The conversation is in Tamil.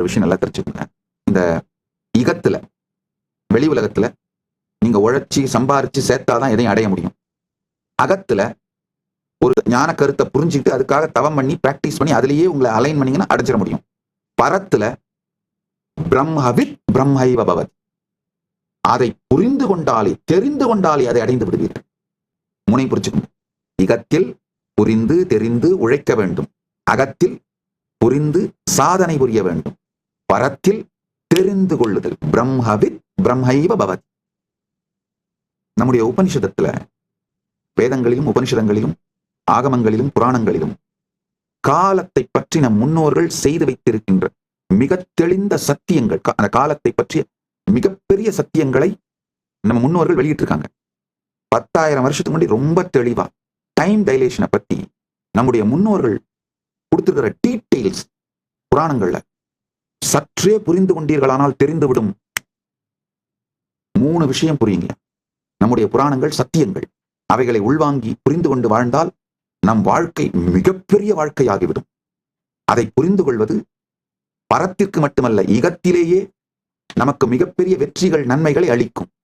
ஒரு விஷயம் நல்லா தெரிஞ்சுக்கோங்க. இந்த இகத்துல, வெளி உலகத்துல நீங்க உழைச்சி சம்பாரிச்சு சேர்த்தாதான் எதையும் அடைய முடியும். அகத்துல ஒரு ஞான கருத்தை புரிஞ்சுட்டு அதுக்காக தவம் பண்ணி பிராக்டிஸ் பண்ணி அதுலயே உங்களை அலைன் பண்ணீங்கன்னா அடைஞ்சிட முடியும். பரத்துல பிரம்மவித் பிரம்மைவ பவதி, அதை புரிந்து கொண்டாலே தெரிந்து கொண்டாலே அதை அடைந்து விடுவீர்கள். முனை புரிச்சுக்கணும். இகத்தில் புரிந்து தெரிந்து உழைக்க வேண்டும், அகத்தில் புரிந்து சாதனை புரிய வேண்டும், பரத்தில் தெரிந்து கொள்ளுதல். பிரம்மவித் பிரம்மைவ பவதி. நம்முடைய உபனிஷதத்துல, வேதங்களிலும் உபனிஷதங்களிலும் ஆகமங்களிலும் புராணங்களிலும் காலத்தை பற்றி நம் முன்னோர்கள் செய்து வைத்திருக்கின்ற மிக தெளிந்த சத்தியங்கள், அந்த காலத்தை பற்றிய மிகப்பெரிய சத்தியங்களை நம்ம முன்னோர்கள் வெளியிட்டிருக்காங்க. 10,000 வருஷத்துக்கு முன்னாடி ரொம்ப தெளிவா டைம் டைலேஷனை பத்தி நம்முடைய முன்னோர்கள் கொடுத்திருக்கிற டீட்டெயில்ஸ் புராணங்கள்ல சற்றே புரிந்து கொண்டீர்களானால் தெரிந்துவிடும் 3 விஷயம் புரியுங்க. நம்முடைய புராணங்கள் சத்தியங்கள். அவைகளை உள்வாங்கி புரிந்து கொண்டு வாழ்ந்தால் நம் வாழ்க்கை மிகப்பெரிய வாழ்க்கையாகிவிடும். அதை புரிந்து கொள்வது பரத்திற்கு மட்டுமல்ல, இகத்திலேயே நமக்கு மிகப்பெரிய வெற்றிகள் நன்மைகளை அளிக்கும்.